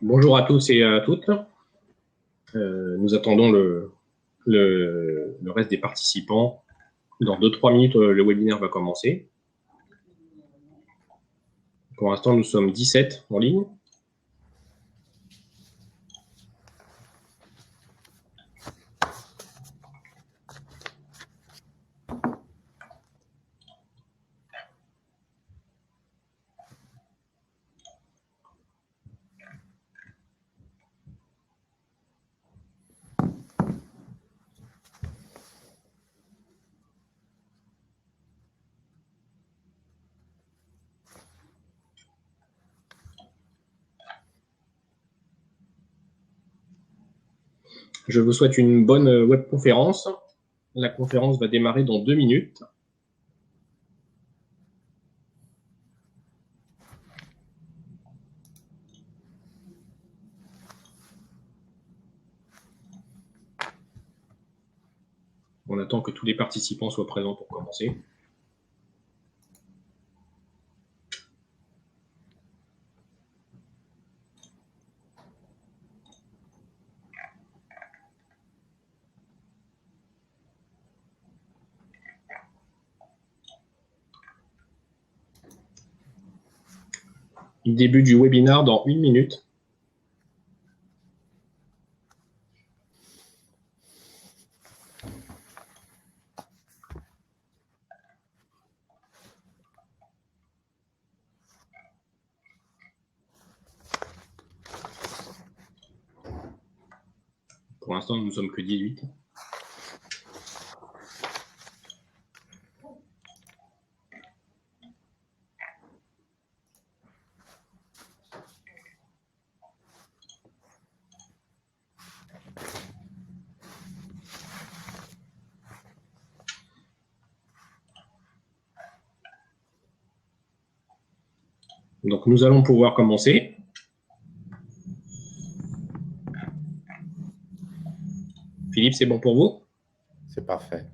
Bonjour à tous et à toutes. Nous attendons le reste des participants. Dans 2-3 minutes, le webinaire va commencer. Pour l'instant, nous sommes 17 en ligne. Je vous souhaite une bonne webconférence. La conférence va démarrer dans 2 minutes. On attend que tous les participants soient présents pour commencer. Début du webinaire dans 1 minute. Pour l'instant, nous ne sommes que 18. Donc, nous allons pouvoir commencer. Philippe, c'est bon pour vous? C'est parfait.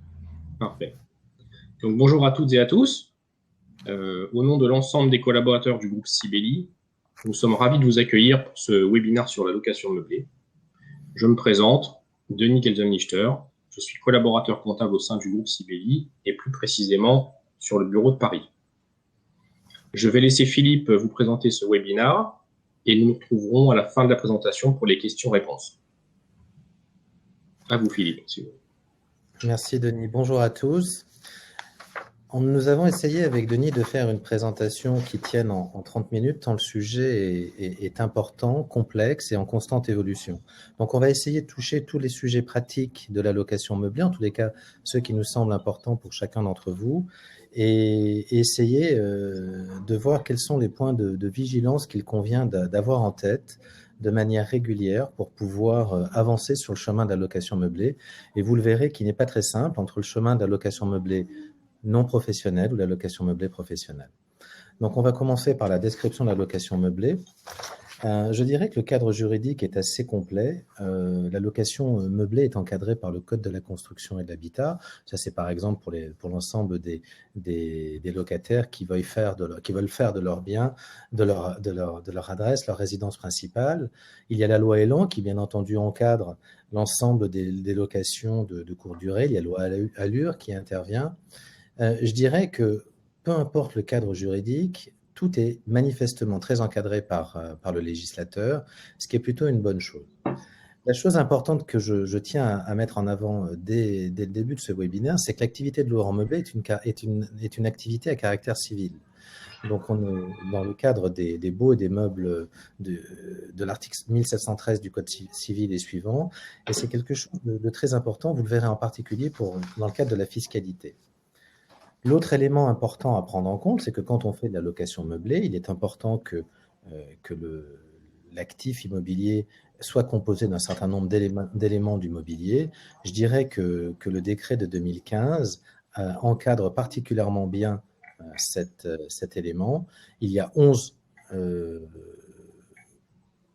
Parfait. Donc, bonjour à toutes et à tous. Au nom de l'ensemble des collaborateurs du groupe Sibeli, nous sommes ravis de vous accueillir pour ce webinaire sur la location meublée. Je me présente, Denis Gelsenlichter. Je suis collaborateur comptable au sein du groupe Sibeli et plus précisément sur le bureau de Paris. Je vais laisser Philippe vous présenter ce webinaire et nous nous retrouverons à la fin de la présentation pour les questions-réponses. À vous, Philippe. Merci, Denis. Bonjour à tous. Nous avons essayé avec Denis de faire une présentation qui tienne en 30 minutes, tant le sujet est important, complexe et en constante évolution. Donc, on va essayer de toucher tous les sujets pratiques de la location meublée, en tous les cas, ceux qui nous semblent importants pour chacun d'entre vous, et essayer de voir quels sont les points de vigilance qu'il convient d'avoir en tête de manière régulière pour pouvoir avancer sur le chemin de la location meublée. Et vous le verrez qui n'est pas très simple entre le chemin de la location meublée non professionnelle ou la location meublée professionnelle. Donc, on va commencer par la description de la location meublée. Je dirais que le cadre juridique est assez complet. La location meublée est encadrée par le Code de la construction et de l'habitat. Ça, c'est par exemple pour l'ensemble des locataires qui veulent faire de leur bien, de leur adresse, leur résidence principale. Il y a la loi Elan qui, bien entendu, encadre l'ensemble des locations de courte durée. Il y a la loi Allure qui intervient. Je dirais que peu importe le cadre juridique, tout est manifestement très encadré par le législateur, ce qui est plutôt une bonne chose. La chose importante que je tiens à mettre en avant dès le début de ce webinaire, c'est que l'activité de loueur en meublé est une activité à caractère civil. Donc, on est dans le cadre des baux et des meubles de l'article 1713 du Code civil et suivant, et c'est quelque chose de très important, vous le verrez en particulier dans le cadre de la fiscalité. L'autre élément important à prendre en compte, c'est que quand on fait de la location meublée, il est important que l'actif immobilier soit composé d'un certain nombre d'éléments du mobilier. Je dirais que le décret de 2015 encadre particulièrement bien cet élément. Il y a 11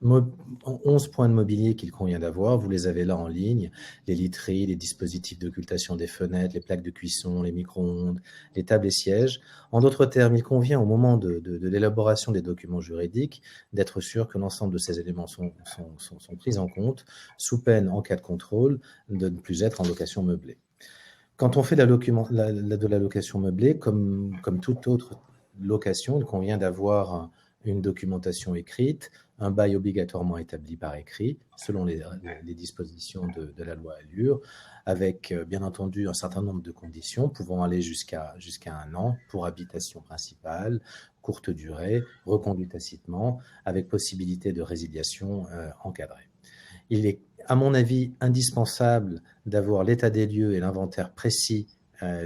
11 points de mobilier qu'il convient d'avoir. Vous les avez là en ligne. Les literies, les dispositifs d'occultation des fenêtres, les plaques de cuisson, les micro-ondes, les tables et sièges. En d'autres termes, il convient au moment de l'élaboration des documents juridiques d'être sûr que l'ensemble de ces éléments sont pris en compte, sous peine, en cas de contrôle, de ne plus être en location meublée. Quand on fait de la location meublée, comme toute autre location, il convient d'avoir une documentation écrite, un bail obligatoirement établi par écrit, selon les dispositions de la loi Allure, avec bien entendu un certain nombre de conditions pouvant aller jusqu'à 1 an pour habitation principale, courte durée, reconduite tacitement, avec possibilité de résiliation encadrée. Il est, à mon avis, indispensable d'avoir l'état des lieux et l'inventaire précis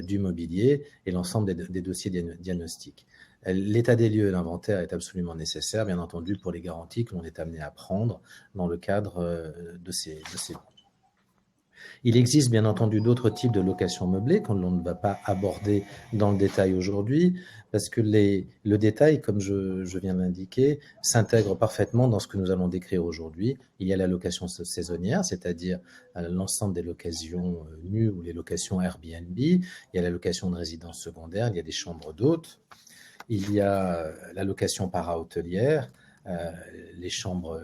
du mobilier et l'ensemble des dossiers diagnostiques. L'état des lieux et l'inventaire est absolument nécessaire, bien entendu, pour les garanties que l'on est amené à prendre dans le cadre de ces biens. Il existe bien entendu d'autres types de location meublée que l'on ne va pas aborder dans le détail aujourd'hui, parce que le détail, comme je viens de l'indiquer, s'intègre parfaitement dans ce que nous allons décrire aujourd'hui. Il y a la location saisonnière, c'est-à-dire l'ensemble des locations nues ou les locations Airbnb. Il y a la location de résidence secondaire, il y a des chambres d'hôtes. Il y a la location para-hôtelière, les chambres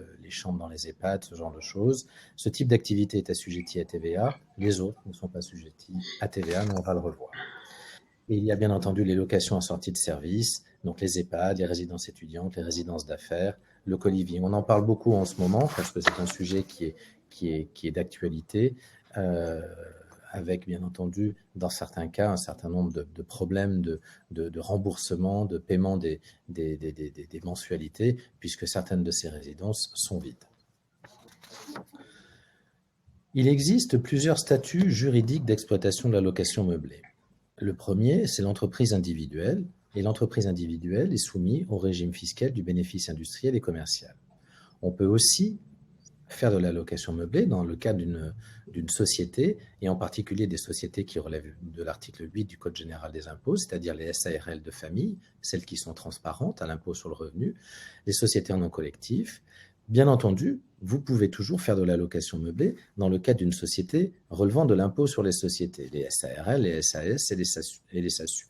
dans les EHPAD, ce genre de choses. Ce type d'activité est assujetti à TVA. Les autres ne sont pas assujettis à TVA, mais on va le revoir. Et il y a bien entendu les locations en sortie de service, donc les EHPAD, les résidences étudiantes, les résidences d'affaires, le co-living. On en parle beaucoup en ce moment parce que c'est un sujet qui est d'actualité. Avec bien entendu, dans certains cas, un certain nombre de problèmes de remboursement, de paiement des mensualités, puisque certaines de ces résidences sont vides. Il existe plusieurs statuts juridiques d'exploitation de la location meublée. Le premier, c'est l'entreprise individuelle, et l'entreprise individuelle est soumise au régime fiscal du bénéfice industriel et commercial. On peut aussi faire de la location meublée dans le cadre d'une société, et en particulier des sociétés qui relèvent de l'article 8 du Code général des impôts, c'est-à-dire les SARL de famille, celles qui sont transparentes à l'impôt sur le revenu, les sociétés en nom collectif. Bien entendu, vous pouvez toujours faire de la location meublée dans le cadre d'une société relevant de l'impôt sur les sociétés, les SARL, les SAS et les SASU.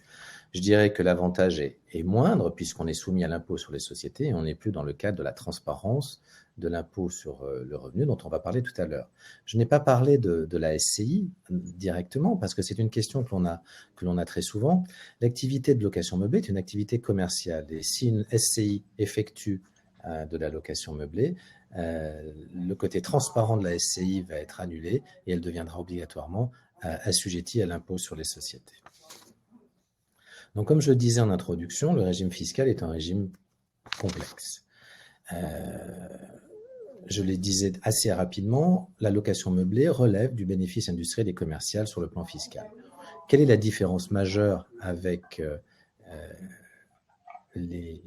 Je dirais que l'avantage est moindre puisqu'on est soumis à l'impôt sur les sociétés et on n'est plus dans le cadre de la transparence de l'impôt sur le revenu dont on va parler tout à l'heure. Je n'ai pas parlé de la SCI directement parce que c'est une question que l'on a très souvent. L'activité de location meublée est une activité commerciale et si une SCI effectue de la location meublée, le côté transparent de la SCI va être annulé et elle deviendra obligatoirement assujettie à l'impôt sur les sociétés. Donc, comme je le disais en introduction, le régime fiscal est un régime complexe. Je le disais assez rapidement, la location meublée relève du bénéfice industriel et commercial sur le plan fiscal. Quelle est la différence majeure avec les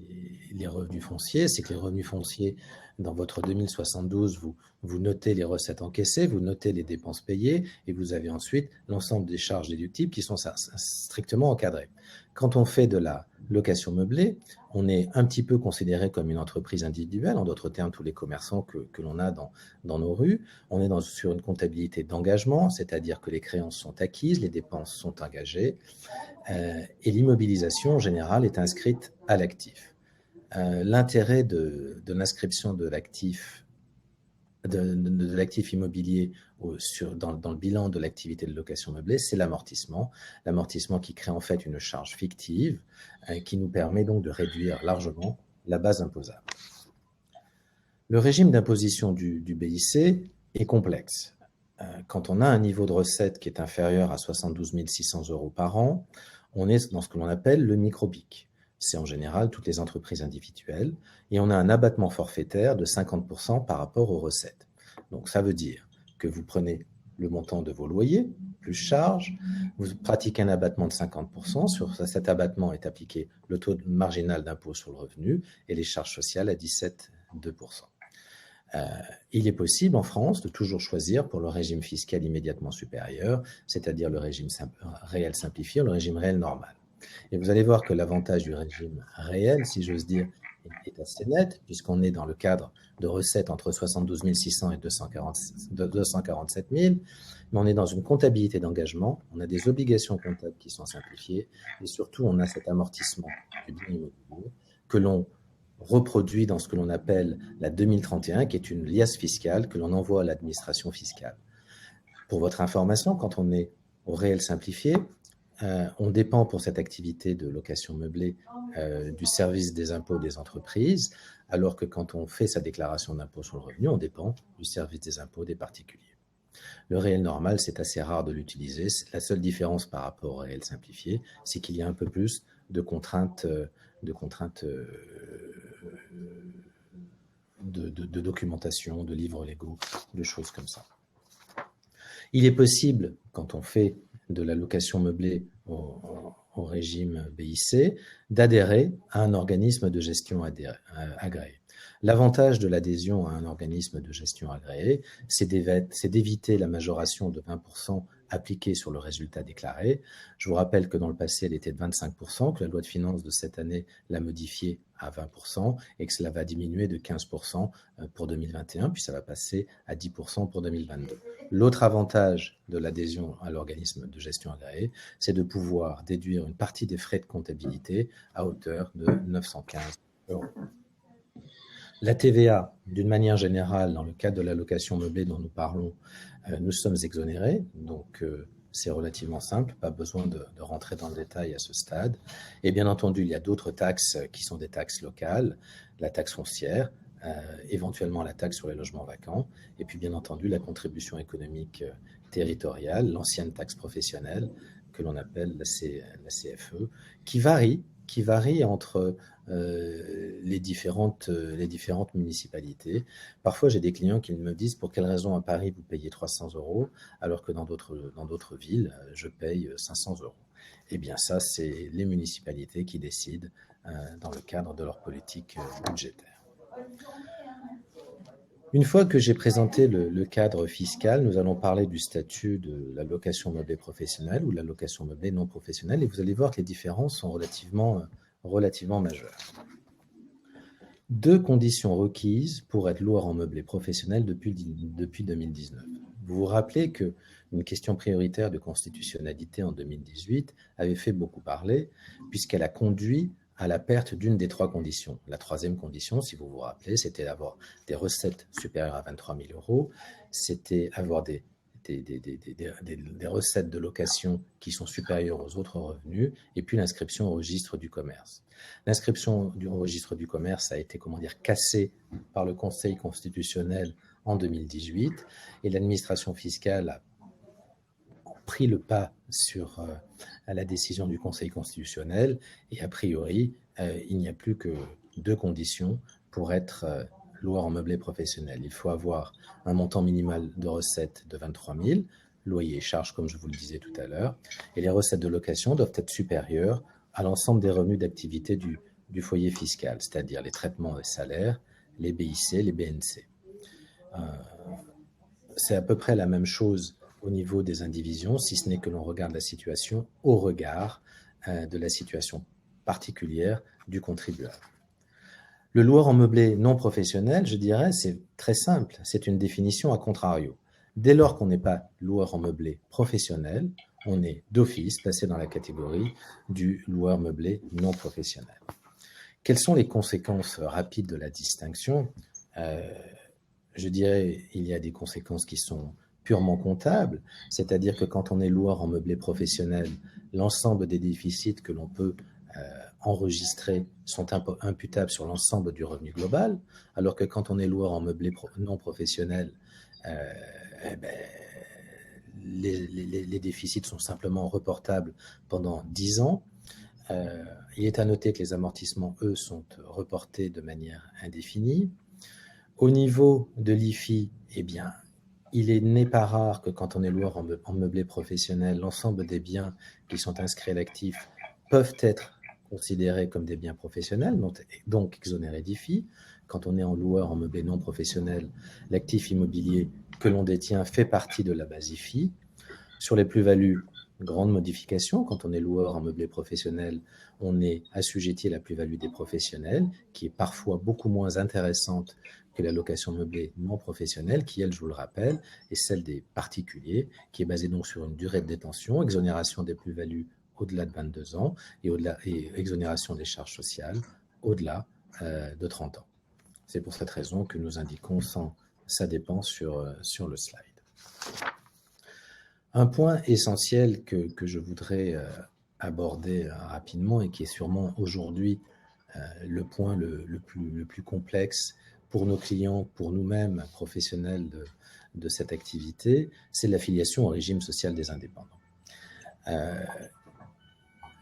revenus fonciers? C'est que les revenus fonciers, dans votre 2072, vous notez les recettes encaissées, vous notez les dépenses payées et vous avez ensuite l'ensemble des charges déductibles qui sont strictement encadrées. Quand on fait de la location meublée, on est un petit peu considéré comme une entreprise individuelle, en d'autres termes, tous les commerçants que l'on a dans nos rues. On est sur une comptabilité d'engagement, c'est-à-dire que les créances sont acquises, les dépenses sont engagées, et l'immobilisation en général est inscrite à l'actif. L'intérêt de l'inscription de l'actif immobilier dans le bilan de l'activité de location meublée, c'est l'amortissement qui crée en fait une charge fictive qui nous permet donc de réduire largement la base imposable. Le régime d'imposition du BIC est complexe. Quand on a un niveau de recette qui est inférieur à 72 600 € par an, on est dans ce que l'on appelle le micro-BIC. C'est en général toutes les entreprises individuelles, et on a un abattement forfaitaire de 50% par rapport aux recettes. Donc ça veut dire que vous prenez le montant de vos loyers, plus charges, vous pratiquez un abattement de 50%, sur cet abattement est appliqué le taux marginal d'impôt sur le revenu et les charges sociales à 17,2%. Il est possible en France de toujours choisir pour le régime fiscal immédiatement supérieur, c'est-à-dire le régime réel simplifié ou le régime réel normal. Et vous allez voir que l'avantage du régime réel, si j'ose dire, est assez net, puisqu'on est dans le cadre de recettes entre 72 600 et 247 000, mais on est dans une comptabilité d'engagement, on a des obligations comptables qui sont simplifiées, et surtout on a cet amortissement du bien immobilier que l'on reproduit dans ce que l'on appelle la 2031, qui est une liasse fiscale que l'on envoie à l'administration fiscale. Pour votre information, quand on est au réel simplifié, on dépend pour cette activité de location meublée du service des impôts des entreprises, alors que quand on fait sa déclaration d'impôt sur le revenu, on dépend du service des impôts des particuliers. Le réel normal, c'est assez rare de l'utiliser. La seule différence par rapport au réel simplifié, c'est qu'il y a un peu plus de contraintes, de documentation, de livres légaux, de choses comme ça. Il est possible, quand on fait de la location meublée au régime BIC, d'adhérer à un organisme de gestion agréé. L'avantage de l'adhésion à un organisme de gestion agréé, c'est d'éviter la majoration de 20% appliquée sur le résultat déclaré. Je vous rappelle que dans le passé, elle était de 25%, que la loi de finances de cette année l'a modifiée à 20% et que cela va diminuer de 15% pour 2021, puis ça va passer à 10% pour 2022. L'autre avantage de l'adhésion à l'organisme de gestion agréé, c'est de pouvoir déduire une partie des frais de comptabilité à hauteur de 915 €. La TVA, d'une manière générale, dans le cadre de la location meublée dont nous parlons, nous sommes exonérés, donc c'est relativement simple, pas besoin de rentrer dans le détail à ce stade. Et bien entendu, il y a d'autres taxes qui sont des taxes locales, la taxe foncière, éventuellement la taxe sur les logements vacants, et puis bien entendu la contribution économique territoriale, l'ancienne taxe professionnelle que l'on appelle la CFE, qui varie entre les différentes municipalités. Parfois, j'ai des clients qui me disent pour quelle raison à Paris vous payez 300 € alors que dans d'autres villes, je paye 500 €. Eh bien ça, c'est les municipalités qui décident dans le cadre de leur politique budgétaire. Une fois que j'ai présenté le cadre fiscal, nous allons parler du statut de la location meublée professionnelle ou la location meublée non professionnelle, et vous allez voir que les différences sont relativement majeures. 2 conditions requises pour être loueur en meublé professionnel depuis 2019. Vous vous rappelez qu'une question prioritaire de constitutionnalité en 2018 avait fait beaucoup parler, puisqu'elle a conduit à la perte d'une des 3 conditions. La 3e condition, si vous vous rappelez, c'était d'avoir des recettes supérieures à 23 000 €, c'était avoir des recettes de location qui sont supérieures aux autres revenus, et puis l'inscription au registre du commerce. L'inscription au registre du commerce a été, cassée par le Conseil constitutionnel en 2018, et l'administration fiscale a pris le pas sur la décision du Conseil constitutionnel, et a priori, il n'y a plus que 2 conditions pour être loueur en meublé professionnel. Il faut avoir un montant minimal de recettes de 23 000, loyer et charges, comme je vous le disais tout à l'heure, et les recettes de location doivent être supérieures à l'ensemble des revenus d'activité du foyer fiscal, c'est-à-dire les traitements des salaires, les BIC, les BNC. C'est à peu près la même chose au niveau des indivisions, si ce n'est que l'on regarde la situation au regard de la situation particulière du contribuable. Le loueur en meublé non professionnel, je dirais, c'est très simple, c'est une définition à contrario. Dès lors qu'on n'est pas loueur en meublé professionnel, on est d'office placé dans la catégorie du loueur meublé non professionnel. Quelles sont les conséquences rapides de la distinction ? Je dirais il y a des conséquences qui sont purement comptables, c'est-à-dire que quand on est loueur en meublé professionnel, l'ensemble des déficits que l'on peut enregistrés sont imputables sur l'ensemble du revenu global, alors que quand on est loueur en meublé non professionnel, les déficits sont simplement reportables pendant 10 ans. Il est à noter que les amortissements, eux, sont reportés de manière indéfinie. Au niveau de l'IFI, eh bien, il n'est pas rare que quand on est loueur en meublé professionnel, l'ensemble des biens qui sont inscrits à l'actif peuvent être considérés comme des biens professionnels, donc exonérés d'IFI. Quand on est en loueur en meublé non professionnel, l'actif immobilier que l'on détient fait partie de la base IFI. Sur les plus-values, grande modification. Quand on est loueur en meublé professionnel, on est assujetti à la plus-value des professionnels, qui est parfois beaucoup moins intéressante que la location meublée non professionnelle, qui, elle, je vous le rappelle, est celle des particuliers, qui est basée donc sur une durée de détention, exonération des plus-values au-delà de 22 ans et exonération des charges sociales au-delà de 30 ans. C'est pour cette raison que nous indiquons ça dépend sur le slide. Un point essentiel que je voudrais aborder rapidement et qui est sûrement aujourd'hui le point le plus complexe pour nos clients, pour nous-mêmes, professionnels de cette activité, c'est l'affiliation au régime social des indépendants.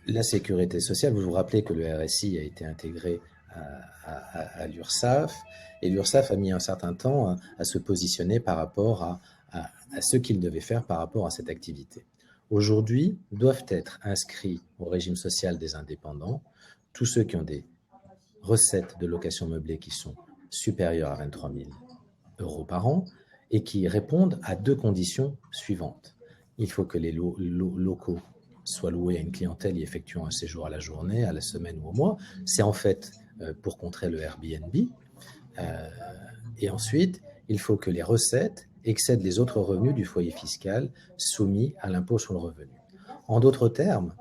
La sécurité sociale, vous vous rappelez que le RSI a été intégré à l'URSSAF, et l'URSSAF a mis un certain temps à se positionner par rapport à ce qu'il devait faire par rapport à cette activité. Aujourd'hui, doivent être inscrits au régime social des indépendants tous ceux qui ont des recettes de location meublée qui sont supérieures à 23 000 € par an et qui répondent à deux conditions suivantes. Il faut que les locaux soient loués à une clientèle y effectuant un séjour à la journée, à la semaine ou au mois. C'est en fait pour contrer le Airbnb. Et ensuite, il faut que les recettes excèdent les autres revenus du foyer fiscal soumis à l'impôt sur le revenu. En d'autres termes,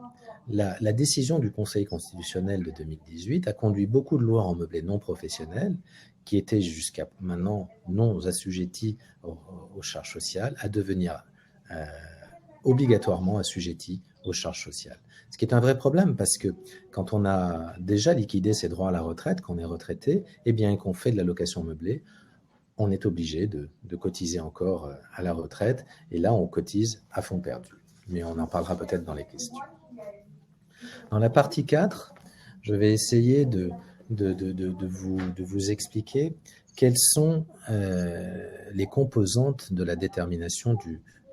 la décision du Conseil constitutionnel de 2018 a conduit beaucoup de loueurs en meublé non professionnels qui étaient jusqu'à maintenant non assujettis aux charges sociales à devenir obligatoirement assujettis aux charges sociales. Ce qui est un vrai problème parce que quand on a déjà liquidé ses droits à la retraite, qu'on est retraité, et bien qu'on fait de la location meublée, on est obligé de cotiser encore à la retraite et là on cotise à fond perdu. Mais on en parlera peut-être dans les questions. Dans la partie 4, je vais essayer de vous expliquer quelles sont les composantes de la détermination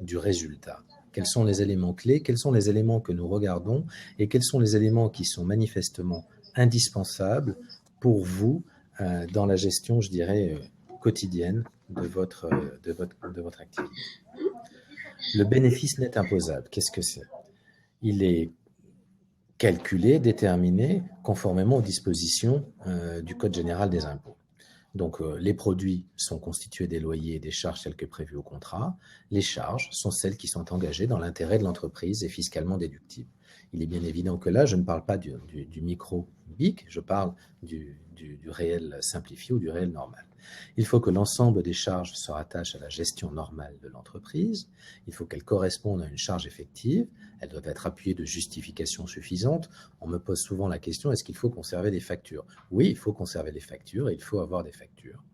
du résultat. Quels sont les éléments clés, quels sont les éléments que nous regardons et quels sont les éléments qui sont manifestement indispensables pour vous dans la gestion, je dirais, quotidienne de votre activité. Le bénéfice net imposable, qu'est-ce que c'est? Il est calculé, déterminé, conformément aux dispositions du Code général des impôts. Donc, les produits sont constitués des loyers et des charges telles que prévues au contrat. Les charges sont celles qui sont engagées dans l'intérêt de l'entreprise et fiscalement déductibles. Il est bien évident que là, je ne parle pas du micro-BIC, je parle du réel simplifié ou du réel normal. Il faut que l'ensemble des charges se rattachent à la gestion normale de l'entreprise. Il faut qu'elles correspondent à une charge effective. Elles doivent être appuyées de justifications suffisantes. On me pose souvent la question, est-ce qu'il faut conserver des factures? Oui, il faut conserver les factures et il faut avoir des factures.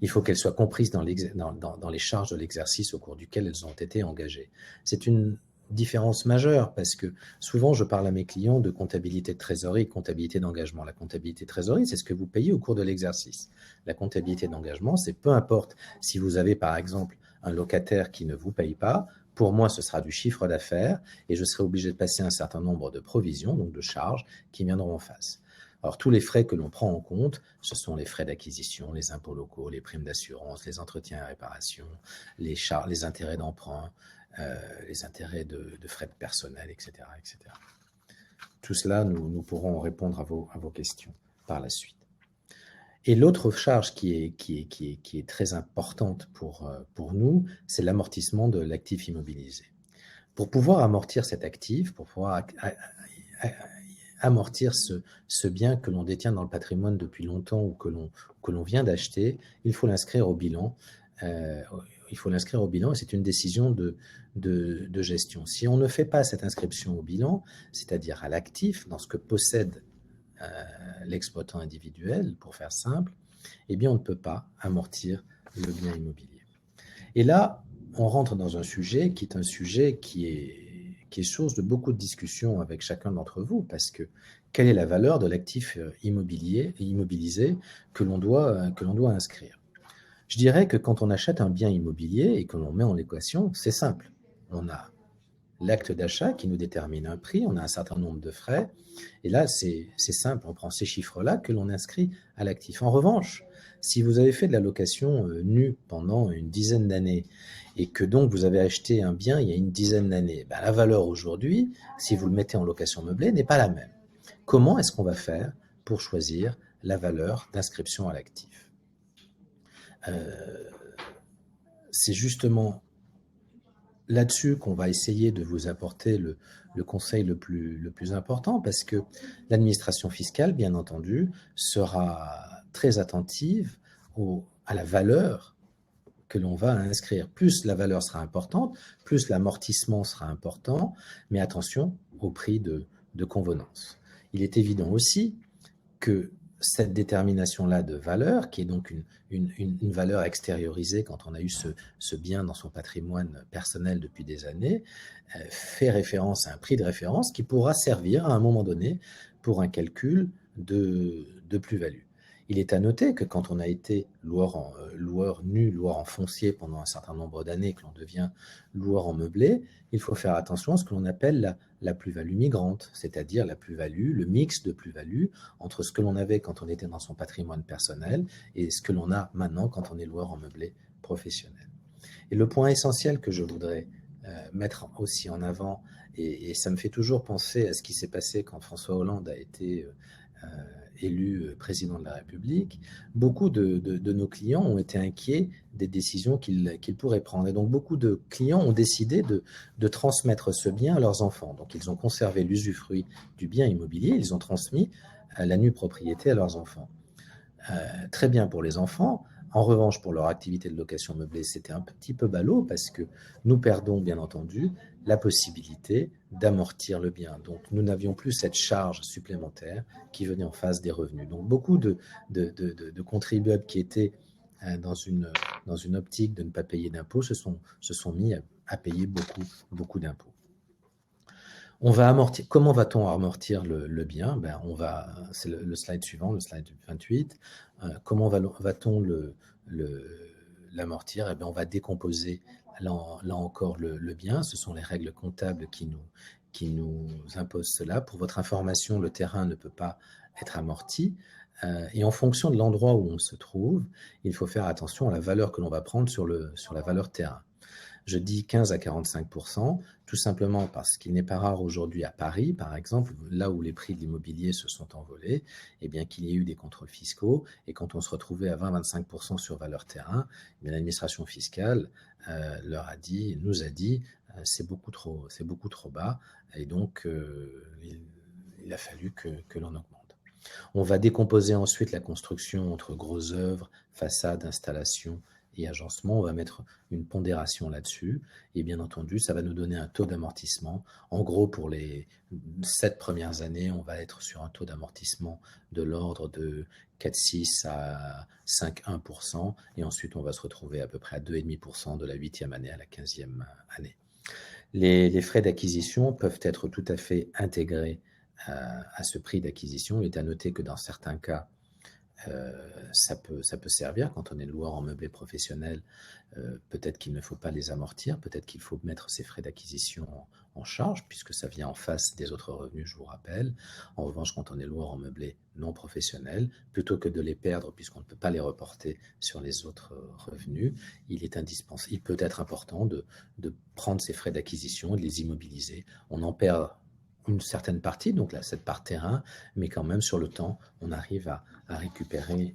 Il faut qu'elles soient comprises dans les charges de l'exercice au cours duquel elles ont été engagées. C'est une différence majeure parce que souvent je parle à mes clients de comptabilité de trésorerie et comptabilité d'engagement. La comptabilité de trésorerie, c'est ce que vous payez au cours de l'exercice. La comptabilité d'engagement, c'est peu importe si vous avez par exemple un locataire qui ne vous paye pas, pour moi ce sera du chiffre d'affaires et je serai obligé de passer un certain nombre de provisions, donc de charges qui viendront en face. Alors tous les frais que l'on prend en compte, ce sont les frais d'acquisition, les impôts locaux, les primes d'assurance, les entretiens et réparations, les intérêts d'emprunt, les intérêts de frais de personnel, etc., etc. Tout cela, nous pourrons répondre à vos questions par la suite. Et l'autre charge qui est très importante pour nous, c'est l'amortissement de l'actif immobilisé. Pour pouvoir amortir cet actif, pour pouvoir amortir ce bien que l'on détient dans le patrimoine depuis longtemps ou que l'on vient d'acheter, il faut l'inscrire au bilan. Il faut l'inscrire au bilan et c'est une décision de gestion. Si on ne fait pas cette inscription au bilan, c'est-à-dire à l'actif, dans ce que possède l'exploitant individuel, pour faire simple, eh bien on ne peut pas amortir le bien immobilier. Et là, on rentre dans un sujet qui est source de beaucoup de discussions avec chacun d'entre vous, parce que quelle est la valeur de l'actif immobilisé que l'on doit inscrire? Je dirais que quand on achète un bien immobilier et que l'on met en équation, c'est simple. On a l'acte d'achat qui nous détermine un prix, on a un certain nombre de frais, et là c'est simple, on prend ces chiffres-là que l'on inscrit à l'actif. En revanche, si vous avez fait de la location nue pendant une dizaine d'années, et que donc vous avez acheté un bien il y a une dizaine d'années, ben, la valeur aujourd'hui, si vous le mettez en location meublée, n'est pas la même. Comment est-ce qu'on va faire pour choisir la valeur d'inscription à l'actif? C'est justement là-dessus qu'on va essayer de vous apporter le conseil le plus important, parce que l'administration fiscale, bien entendu, sera très attentive à la valeur que l'on va inscrire. Plus la valeur sera importante, plus l'amortissement sera important, mais attention au prix de convenance. Il est évident aussi que cette détermination-là de valeur, qui est donc une valeur extériorisée quand on a eu ce bien dans son patrimoine personnel depuis des années, fait référence à un prix de référence qui pourra servir à un moment donné pour un calcul de plus-value. Il est à noter que quand on a été loueur nu, loueur en foncier pendant un certain nombre d'années, que l'on devient loueur en meublé, il faut faire attention à ce que l'on appelle la plus-value migrante, c'est-à-dire la plus-value, le mix de plus-value entre ce que l'on avait quand on était dans son patrimoine personnel et ce que l'on a maintenant quand on est loueur en meublé professionnel. Et le point essentiel que je voudrais mettre aussi en avant, et ça me fait toujours penser à ce qui s'est passé quand François Hollande a été élu président de la République, beaucoup de nos clients ont été inquiets des décisions qu'ils pourraient prendre. Et donc, beaucoup de clients ont décidé de transmettre ce bien à leurs enfants. Donc, ils ont conservé l'usufruit du bien immobilier, ils ont transmis la nue propriété à leurs enfants. Très bien pour les enfants. En revanche, pour leur activité de location meublée, c'était un petit peu ballot parce que nous perdons, bien entendu, la possibilité d'amortir le bien. Donc, nous n'avions plus cette charge supplémentaire qui venait en face des revenus. Donc, beaucoup de contribuables qui étaient dans une optique de ne pas payer d'impôts se sont mis à payer beaucoup d'impôts. On va amortir. Comment va-t-on amortir le bien? C'est le slide suivant, le slide 28. Comment va-t-on l'amortir? On va décomposer là encore le bien. Ce sont les règles comptables qui nous imposent cela. Pour votre information, le terrain ne peut pas être amorti. Et en fonction de l'endroit où on se trouve, il faut faire attention à la valeur que l'on va prendre sur la valeur terrain. Je dis 15 à 45%, tout simplement parce qu'il n'est pas rare aujourd'hui à Paris, par exemple, là où les prix de l'immobilier se sont envolés, qu'il y ait eu des contrôles fiscaux, et quand on se retrouvait à 20-25% sur valeur terrain, l'administration fiscale nous a dit c'est beaucoup trop bas, et donc il a fallu que l'on augmente. On va décomposer ensuite la construction entre gros œuvres, façades, installations et agencement. On va mettre une pondération là-dessus, et bien entendu, ça va nous donner un taux d'amortissement. En gros, pour les 7 premières années, on va être sur un taux d'amortissement de l'ordre de 4,6 à 5,1%, et ensuite on va se retrouver à peu près à 2,5% de la 8e année à la 15e année. Les frais d'acquisition peuvent être tout à fait intégrés à ce prix d'acquisition. Il est à noter que dans certains cas, ça peut servir quand on est loueur en meublé professionnel. Peut-être qu'il ne faut pas les amortir, peut-être qu'il faut mettre ces frais d'acquisition en charge, puisque ça vient en face des autres revenus, je vous rappelle. En revanche, quand on est loueur en meublé non professionnel, plutôt que de les perdre, puisqu'on ne peut pas les reporter sur les autres revenus, il peut être important de prendre ces frais d'acquisition et de les immobiliser. On en perd une certaine partie, donc là, cette part terrain, mais quand même, sur le temps, on arrive à récupérer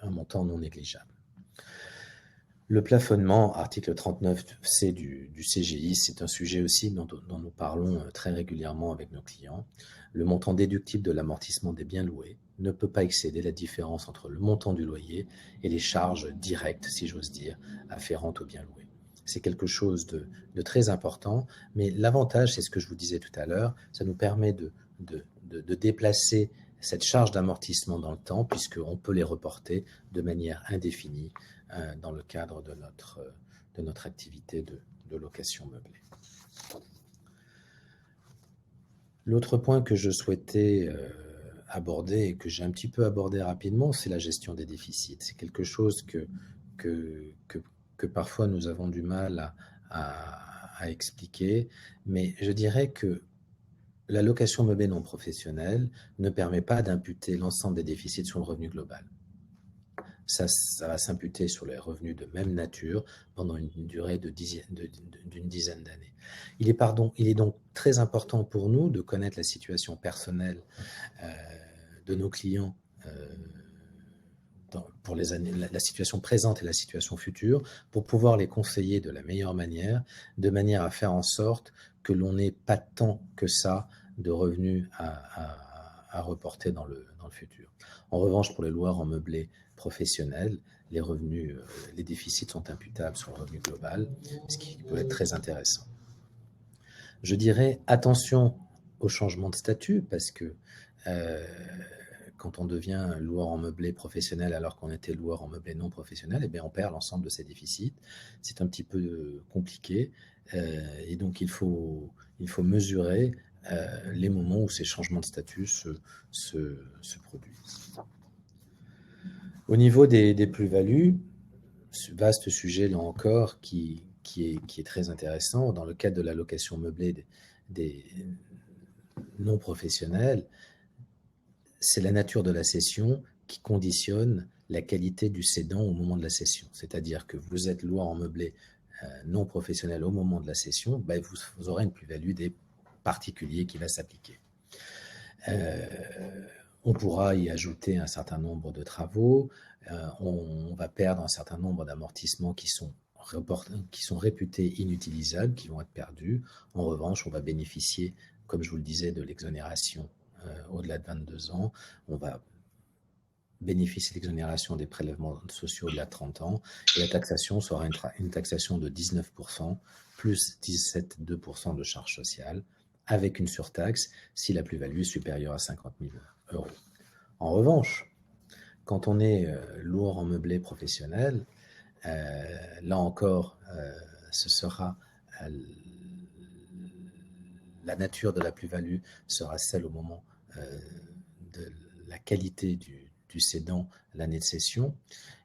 un montant non négligeable. Le plafonnement, article 39C du CGI, c'est un sujet aussi dont nous parlons très régulièrement avec nos clients. Le montant déductible de l'amortissement des biens loués ne peut pas excéder la différence entre le montant du loyer et les charges directes, si j'ose dire, afférentes aux biens loués. C'est quelque chose de très important, mais l'avantage, c'est ce que je vous disais tout à l'heure, ça nous permet de déplacer cette charge d'amortissement dans le temps, puisqu'on peut les reporter de manière indéfinie dans le cadre de notre activité de location meublée. L'autre point que je souhaitais aborder et que j'ai un petit peu abordé rapidement, c'est la gestion des déficits. C'est quelque chose que parfois nous avons du mal à à expliquer, mais je dirais que la location meublée non professionnelle ne permet pas d'imputer l'ensemble des déficits sur le revenu global. Ça va s'imputer sur les revenus de même nature pendant une durée d'une dizaine d'années. Il est donc très important pour nous de connaître la situation personnelle de nos clients pour les années, la situation présente et la situation future, pour pouvoir les conseiller de la meilleure manière, de manière à faire en sorte que l'on n'ait pas tant que ça de revenus à reporter dans le futur. En revanche, pour les loueurs en meublé professionnel, les revenus, les déficits sont imputables sur le revenu global, ce qui peut être très intéressant. Je dirais attention au changement de statut, parce que quand on devient loueur en meublé professionnel alors qu'on était loueur en meublé non professionnel, eh bien on perd l'ensemble de ses déficits. C'est un petit peu compliqué et donc il faut mesurer les moments où ces changements de statut se produisent. Au niveau des plus-values, ce vaste sujet là encore qui est très intéressant dans le cadre de la location meublée des non professionnels, c'est la nature de la cession qui conditionne la qualité du cédant au moment de la cession. C'est-à-dire que vous êtes loueur en meublé non professionnel au moment de la cession, ben vous aurez une plus-value des particuliers qui va s'appliquer. On pourra y ajouter un certain nombre de travaux, on va perdre un certain nombre d'amortissements qui sont réputés inutilisables, qui vont être perdus. En revanche, on va bénéficier, comme je vous le disais, de l'exonération au-delà de 22 ans. On va bénéficier de l'exonération des prélèvements sociaux au-delà de 30 ans. Et la taxation sera une taxation de 19%, plus 17,2% de charges sociales, avec une surtaxe si la plus-value est supérieure à 50 000 €. En revanche, quand on est loueur en meublé professionnel, là encore, ce sera la nature de la plus-value sera celle au moment de la qualité du cédant l'année de cession.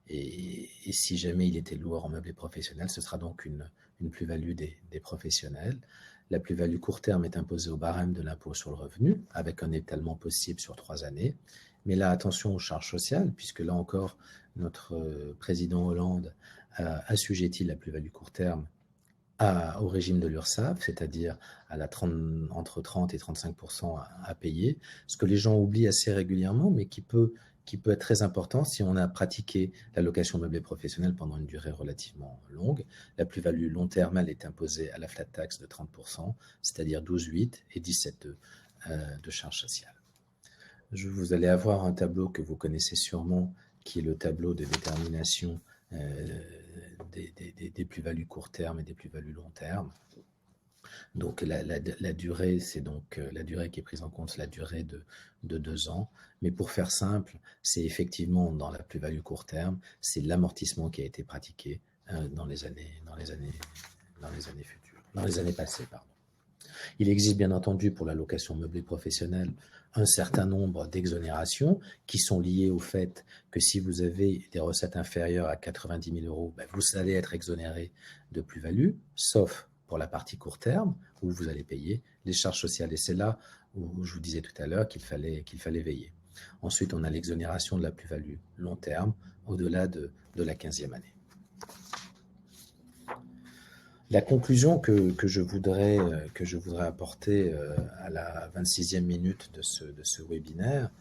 Et si jamais il était loueur en meublé professionnel, ce sera donc une plus-value des professionnels. La plus-value court terme est imposée au barème de l'impôt sur le revenu, avec un étalement possible sur 3 années. Mais là, attention aux charges sociales, puisque là encore, notre président Hollande a assujetti la plus-value court terme au régime de l'URSSAF, c'est-à-dire entre 30 et 35% à payer, ce que les gens oublient assez régulièrement, mais qui peut être très important si on a pratiqué la location meublée professionnelle pendant une durée relativement longue. La plus-value long terme, elle est imposée à la flat tax de 30%, c'est-à-dire 12,8 et 17,2 de charges sociales. Vous allez avoir un tableau que vous connaissez sûrement, qui est le tableau de détermination des plus-values court terme et des plus-values long terme. Donc la durée, c'est donc la durée qui est prise en compte, c'est la durée de 2 ans. Mais pour faire simple, c'est effectivement dans la plus-value court terme, c'est l'amortissement qui a été pratiqué dans les années futures, dans les années passées, pardon. Il existe bien entendu pour la location meublée professionnelle un certain nombre d'exonérations qui sont liées au fait que si vous avez des recettes inférieures à 90 000 €, ben vous allez être exonéré de plus-value, sauf pour la partie court terme où vous allez payer les charges sociales. Et c'est là où je vous disais tout à l'heure qu'il fallait veiller. Ensuite, on a l'exonération de la plus-value long terme au-delà de la 15e année. La conclusion que je voudrais apporter à la 26e minute de ce webinaire,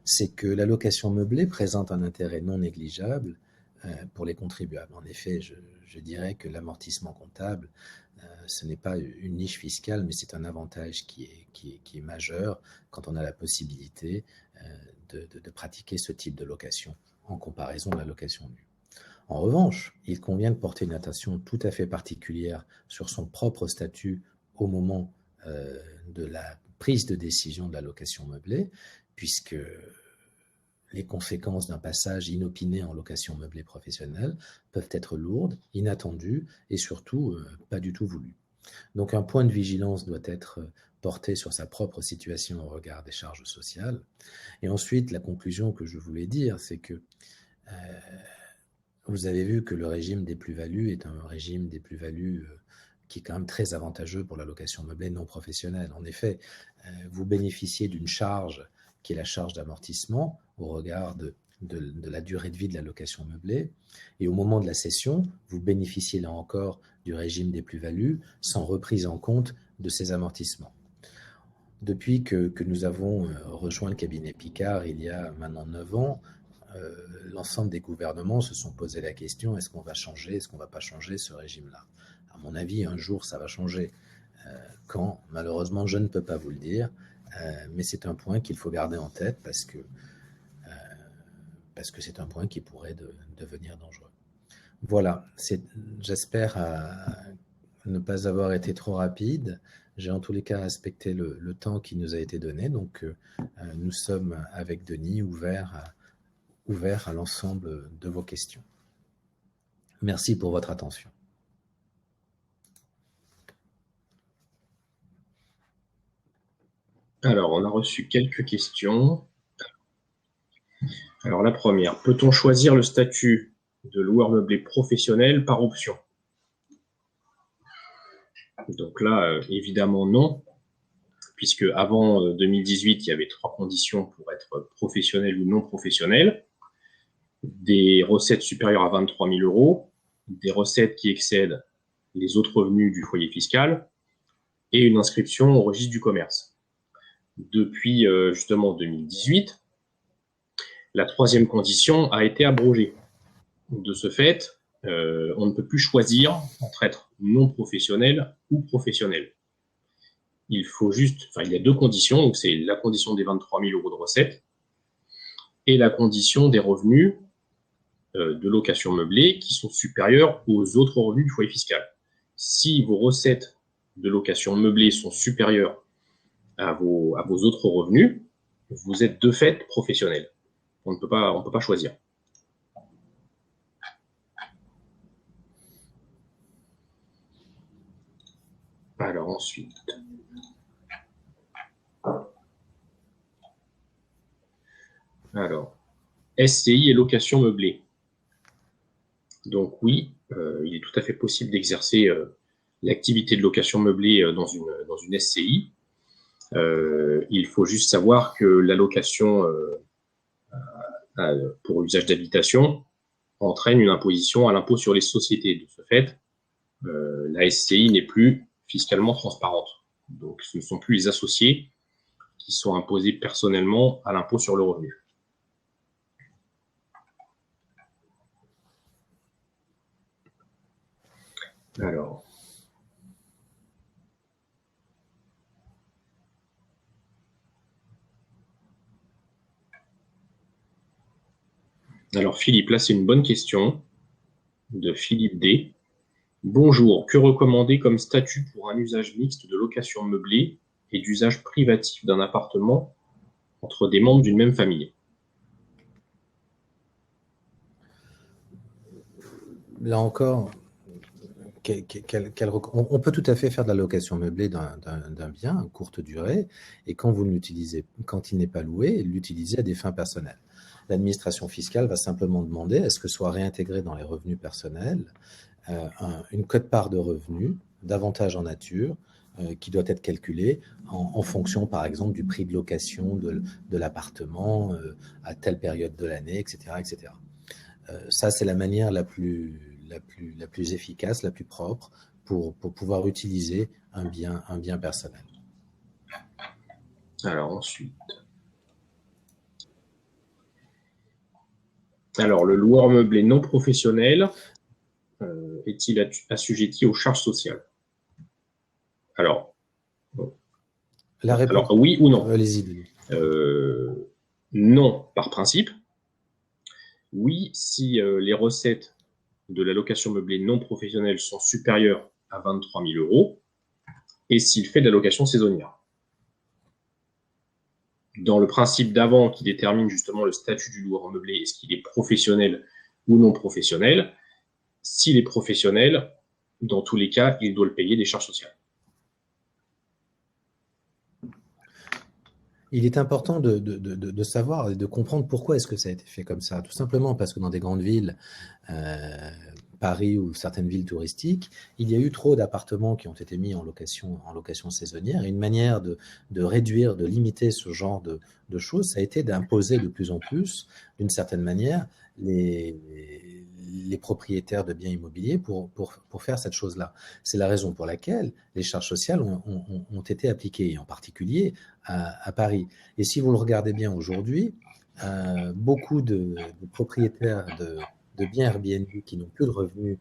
c'est que la location meublée présente un intérêt non négligeable pour les contribuables. En effet, je dirais que l'amortissement comptable, ce n'est pas une niche fiscale, mais c'est un avantage qui est majeur quand on a la possibilité de pratiquer ce type de location en comparaison de la location nue. En revanche, il convient de porter une attention tout à fait particulière sur son propre statut au moment de la prise de décision de la location meublée, puisque les conséquences d'un passage inopiné en location meublée professionnelle peuvent être lourdes, inattendues et surtout pas du tout voulues. Donc un point de vigilance doit être porté sur sa propre situation au regard des charges sociales. Et ensuite, la conclusion que je voulais dire, c'est que vous avez vu que le régime des plus-values est un régime des plus-values qui est quand même très avantageux pour la location meublée non professionnelle. En effet, vous bénéficiez d'une charge qui est la charge d'amortissement au regard de la durée de vie de la location meublée. Et au moment de la cession, vous bénéficiez là encore du régime des plus-values sans reprise en compte de ces amortissements. Depuis que nous avons rejoint le cabinet Picard il y a maintenant 9 ans, l'ensemble des gouvernements se sont posé la question, est-ce qu'on va changer, est-ce qu'on ne va pas changer ce régime-là? À mon avis, un jour, ça va changer. Quand, malheureusement, je ne peux pas vous le dire, mais c'est un point qu'il faut garder en tête parce que c'est un point qui pourrait devenir dangereux. Voilà, j'espère ne pas avoir été trop rapide. J'ai en tous les cas respecté le temps qui nous a été donné, donc nous sommes avec Denis ouverts à l'ensemble de vos questions. Merci pour votre attention. Alors, on a reçu quelques questions. Alors, la première, peut-on choisir le statut de loueur meublé professionnel par option? Donc là, évidemment non, puisque avant 2018, il y avait 3 conditions pour être professionnel ou non professionnel. Des recettes supérieures à 23 000 €, des recettes qui excèdent les autres revenus du foyer fiscal et une inscription au registre du commerce. Depuis justement 2018, la 3e condition a été abrogée. De ce fait, on ne peut plus choisir entre être non professionnel ou professionnel. Il y a 2 conditions, donc c'est la condition des 23 000 € de recettes et la condition des revenus de location meublée qui sont supérieurs aux autres revenus du foyer fiscal. Si vos recettes de location meublée sont supérieures à vos autres revenus, vous êtes de fait professionnel. On ne peut pas choisir. Alors ensuite, SCI et location meublée. Donc oui, il est tout à fait possible d'exercer l'activité de location meublée dans une SCI. Il faut juste savoir que la location pour usage d'habitation entraîne une imposition à l'impôt sur les sociétés. De ce fait, la SCI n'est plus fiscalement transparente. Donc ce ne sont plus les associés qui sont imposés personnellement à l'impôt sur le revenu. Alors Philippe, là c'est une bonne question de Philippe D. Bonjour, que recommander comme statut pour un usage mixte de location meublée et d'usage privatif d'un appartement entre des membres d'une même famille? Là encore, on peut tout à fait faire de la location meublée d'un bien à courte durée, et quand il n'est pas loué, l'utiliser à des fins personnelles. L'administration fiscale va simplement demander à ce que soit réintégré dans les revenus personnels une quote-part de revenus, d'avantages en nature, qui doit être calculée en fonction, par exemple, du prix de location de l'appartement à telle période de l'année, etc., etc. Ça, c'est la manière la plus efficace, la plus propre pour pouvoir utiliser un bien personnel. Alors ensuite, le loueur meublé non professionnel est-il assujetti aux charges sociales? Alors oui ou non? Allez-y. Non, par principe. Oui, si les recettes de la location meublée non professionnelle sont supérieures à 23 000 € et s'il fait de la location saisonnière. Dans le principe d'avant qui détermine justement le statut du loueur meublé, est-ce qu'il est professionnel ou non professionnel? S'il est professionnel, dans tous les cas, il doit le payer des charges sociales. Il est important de savoir et de comprendre pourquoi est-ce que ça a été fait comme ça. Tout simplement parce que dans des grandes villes, Paris ou certaines villes touristiques, il y a eu trop d'appartements qui ont été mis en location saisonnière. Et une manière de réduire, de limiter ce genre de choses, ça a été d'imposer de plus en plus, d'une certaine manière, les propriétaires de biens immobiliers pour faire cette chose-là. C'est la raison pour laquelle les charges sociales ont été appliquées, et en particulier à Paris. Et si vous le regardez bien aujourd'hui, beaucoup de propriétaires de biens Airbnb qui n'ont plus de revenus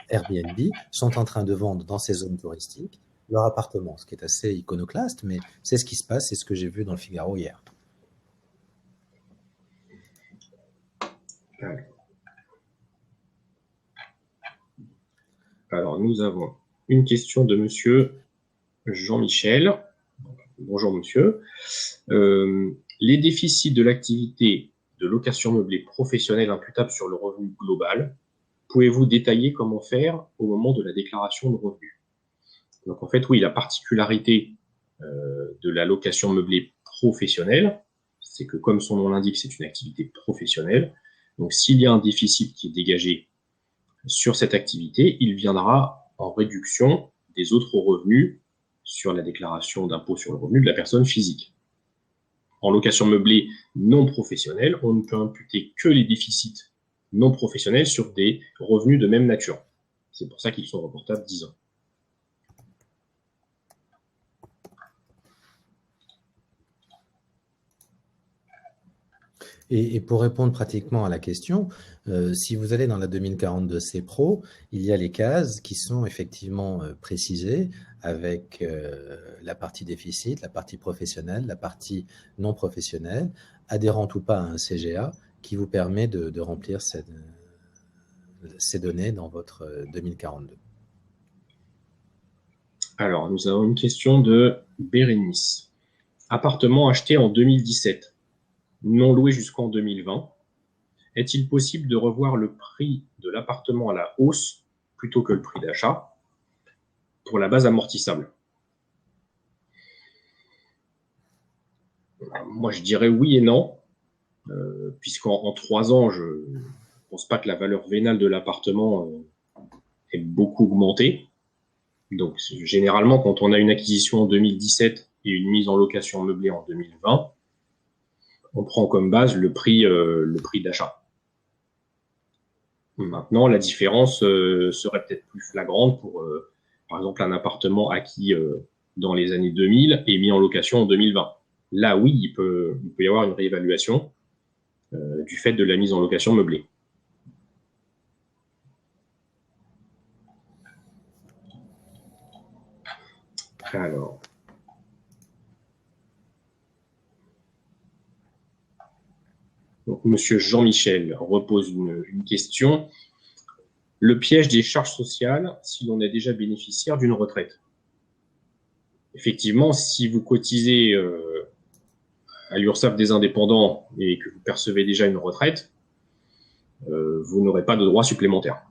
Airbnb sont en train de vendre dans ces zones touristiques leur appartement, ce qui est assez iconoclaste, mais c'est ce qui se passe, c'est ce que j'ai vu dans le Figaro hier. Alors, nous avons une question de monsieur Jean-Michel. Bonjour monsieur. Les déficits de l'activité de location meublée professionnelle imputables sur le revenu global, pouvez-vous détailler comment faire au moment de la déclaration de revenus? Donc en fait, oui, la particularité de la location meublée professionnelle, c'est que comme son nom l'indique, c'est une activité professionnelle. Donc s'il y a un déficit qui est dégagé sur cette activité, il viendra en réduction des autres revenus sur la déclaration d'impôt sur le revenu de la personne physique. En location meublée non professionnelle, on ne peut imputer que les déficits non professionnels sur des revenus de même nature. C'est pour ça qu'ils sont reportables 10 ans. Et pour répondre pratiquement à la question, si vous allez dans la 2042 C-Pro, il y a les cases qui sont effectivement précisées avec la partie déficit, la partie professionnelle, la partie non professionnelle, adhérente ou pas à un CGA, qui vous permet de remplir ces données dans votre 2042. Alors, nous avons une question de Bérénice. Appartement acheté en 2017. Non loué jusqu'en 2020, est-il possible de revoir le prix de l'appartement à la hausse plutôt que le prix d'achat pour la base amortissable? Moi, je dirais oui et non, puisqu'en 3 ans, je ne pense pas que la valeur vénale de l'appartement ait beaucoup augmenté. Donc, généralement, quand on a une acquisition en 2017 et une mise en location meublée en 2020, on prend comme base le prix d'achat. Maintenant, la différence serait peut-être plus flagrante pour, par exemple, un appartement acquis dans les années 2000 et mis en location en 2020. Là, oui, il peut y avoir une réévaluation du fait de la mise en location meublée. Alors... Donc, monsieur Jean-Michel repose une question. Le piège des charges sociales si l'on est déjà bénéficiaire d'une retraite. Effectivement, si vous cotisez à l'URSSAF des indépendants et que vous percevez déjà une retraite, vous n'aurez pas de droits supplémentaires.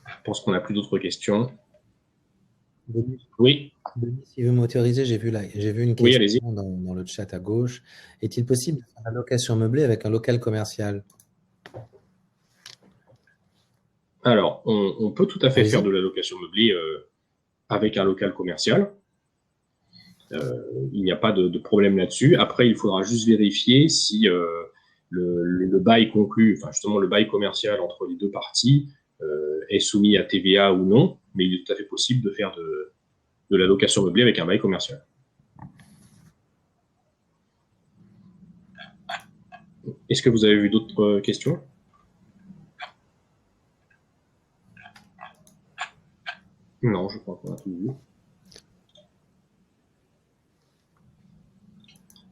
Je pense qu'on n'a plus d'autres questions. Denis, oui. Denis, si vous m'autorisez, j'ai vu une question dans le chat à gauche. Est-il possible de faire la location meublée avec un local commercial? Alors, on peut tout à fait faire de la location meublée avec un local commercial. Il n'y a pas de problème là-dessus. Après, il faudra juste vérifier si le bail conclu, enfin justement le bail commercial entre les deux parties est soumis à TVA ou non, mais il est tout à fait possible de faire de la location meublée avec un bail commercial. Est-ce que vous avez vu d'autres questions? Non, je crois qu'on a tout vu.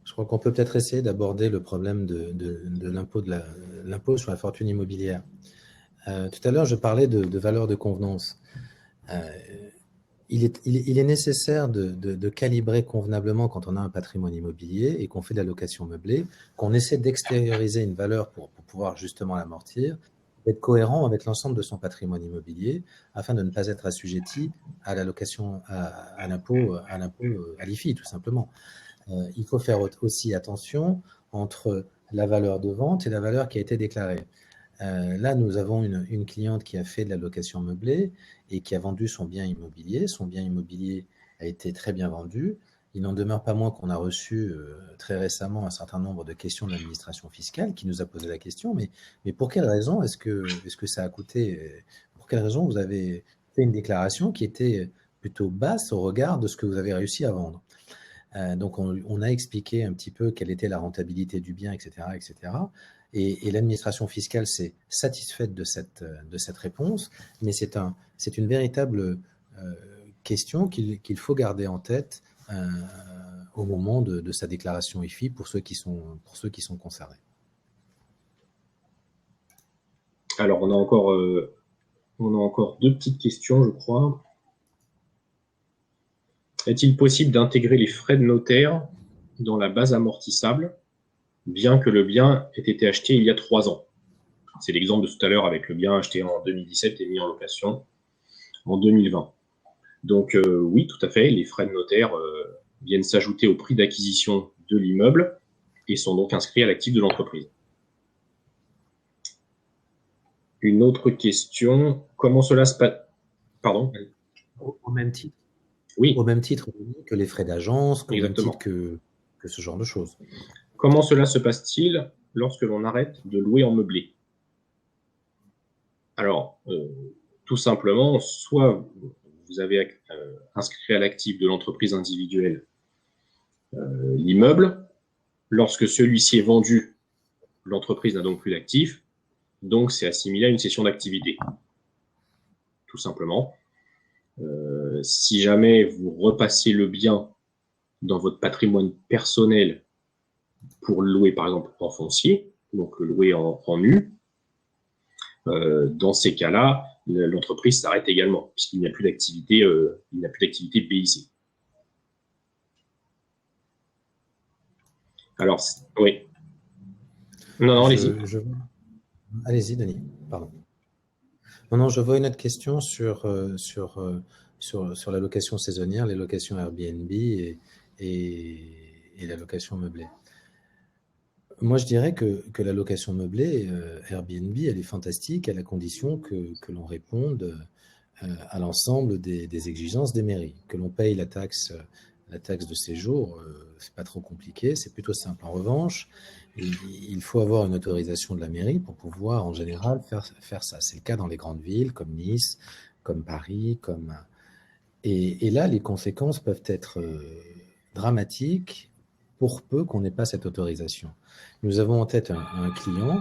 Je crois qu'on peut peut-être essayer d'aborder le problème de l'impôt sur la fortune immobilière. Tout à l'heure, je parlais de valeur de convenance. Il est nécessaire de calibrer convenablement quand on a un patrimoine immobilier et qu'on fait de la location meublée, qu'on essaie d'extérioriser une valeur pour pouvoir justement l'amortir, d'être cohérent avec l'ensemble de son patrimoine immobilier afin de ne pas être assujetti à l'allocation, à l'impôt, à l'IFI, tout simplement. Il faut faire aussi attention entre la valeur de vente et la valeur qui a été déclarée. Là, nous avons une cliente qui a fait de la location meublée et qui a vendu son bien immobilier. Son bien immobilier a été très bien vendu. Il n'en demeure pas moins qu'on a reçu très récemment un certain nombre de questions de l'administration fiscale qui nous a posé la question, mais pour quelle raison est-ce que ça a coûté, pour quelle raison vous avez fait une déclaration qui était plutôt basse au regard de ce que vous avez réussi à vendre? Donc, on a expliqué un petit peu quelle était la rentabilité du bien, etc., etc. Et l'administration fiscale s'est satisfaite de cette réponse, mais c'est une véritable question qu'il faut garder en tête au moment de sa déclaration IFI pour ceux qui sont concernés. Alors, on a encore deux petites questions, je crois. Est-il possible d'intégrer les frais de notaire dans la base amortissable, bien que le bien ait été acheté il y a 3 ans? C'est l'exemple de tout à l'heure avec le bien acheté en 2017 et mis en location en 2020. Donc oui, tout à fait, les frais de notaire viennent s'ajouter au prix d'acquisition de l'immeuble et sont donc inscrits à l'actif de l'entreprise. Une autre question, comment cela se passe? Pardon? Au même titre. Oui. Au même titre que les frais d'agence, au même titre que ce genre de choses. Comment cela se passe-t-il lorsque l'on arrête de louer en meublé? Alors, tout simplement, soit vous avez inscrit à l'actif de l'entreprise individuelle l'immeuble. Lorsque celui-ci est vendu, l'entreprise n'a donc plus d'actif, donc c'est assimilé à une cession d'activité. Tout simplement. Si jamais vous repassez le bien dans votre patrimoine personnel pour le louer par exemple en foncier, donc le louer en nu, dans ces cas-là, l'entreprise s'arrête également, puisqu'il n'y a plus d'activité, BIC. Alors, oui. Non, allez-y. Allez-y, Denis, pardon. Non, je vois une autre question sur la location saisonnière, les locations Airbnb et la location meublée. Moi, je dirais que la location meublée, Airbnb, elle est fantastique à la condition que l'on réponde à l'ensemble des exigences des mairies, que l'on paye la taxe de séjour, c'est pas trop compliqué, c'est plutôt simple. En revanche, il faut avoir une autorisation de la mairie pour pouvoir, en général, faire ça. C'est le cas dans les grandes villes comme Nice, comme Paris, et là, les conséquences peuvent être dramatiques pour peu qu'on n'ait pas cette autorisation. Nous avons en tête un client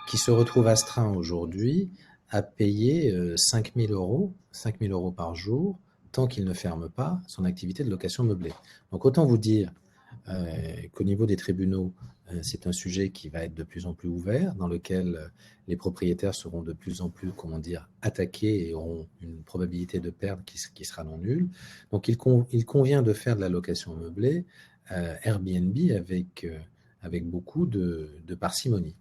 qui se retrouve astreint aujourd'hui à payer 5 000 euros par jour tant qu'il ne ferme pas son activité de location meublée. Donc autant vous dire qu'au niveau des tribunaux, c'est un sujet qui va être de plus en plus ouvert, dans lequel les propriétaires seront de plus en plus, attaqués et auront une probabilité de perdre qui sera non nulle. Donc il convient de faire de la location meublée Airbnb avec beaucoup de parcimonie.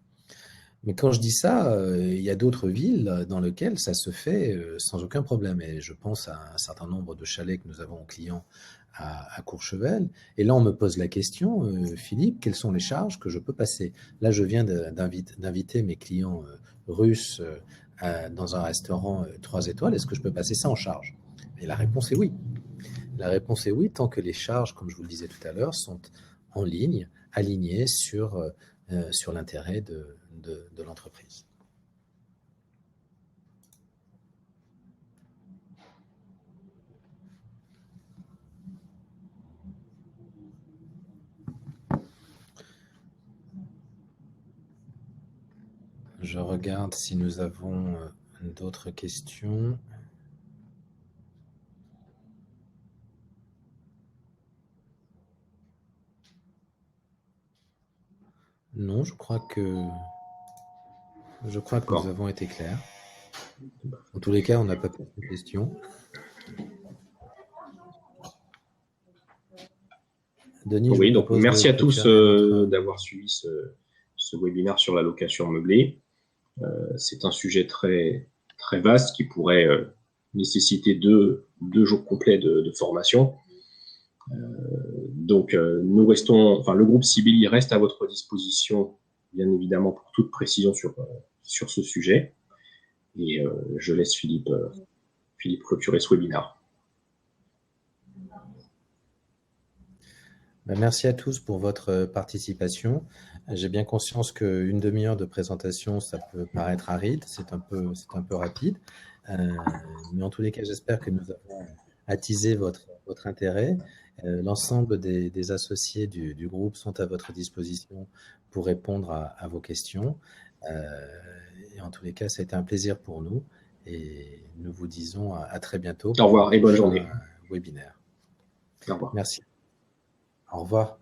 Mais quand je dis ça, il y a d'autres villes dans lesquelles ça se fait sans aucun problème. Et je pense à un certain nombre de chalets que nous avons clients à Courchevel. Et là, on me pose la question, Philippe, quelles sont les charges que je peux passer? Là, je viens d'inviter mes clients russes dans un restaurant 3 étoiles. Est-ce que je peux passer ça en charge? Et la réponse est oui. La réponse est oui, tant que les charges, comme je vous le disais tout à l'heure, sont en ligne, alignées sur l'intérêt de l'entreprise. Je regarde si nous avons d'autres questions. Non, je crois que nous avons été clairs. En tous les cas, on n'a pas plus de questions. Denis, oui, donc merci à tous d'avoir suivi ce webinaire sur la location meublée. C'est un sujet très, très vaste qui pourrait nécessiter deux jours complets de formation. Donc, le groupe Sibeli reste à votre disposition, bien évidemment, pour toute précision sur ce sujet. Et je laisse Philippe clôturer ce webinaire. Merci à tous pour votre participation. J'ai bien conscience qu'une demi-heure de présentation, ça peut paraître aride, c'est un peu rapide. Mais en tous les cas, j'espère que nous avons attisé votre intérêt. L'ensemble des associés du groupe sont à votre disposition pour répondre à vos questions. Et en tous les cas, ça a été un plaisir pour nous. Et nous vous disons à très bientôt. Au revoir et bonne journée. Webinaire. Au revoir. Merci. Au revoir.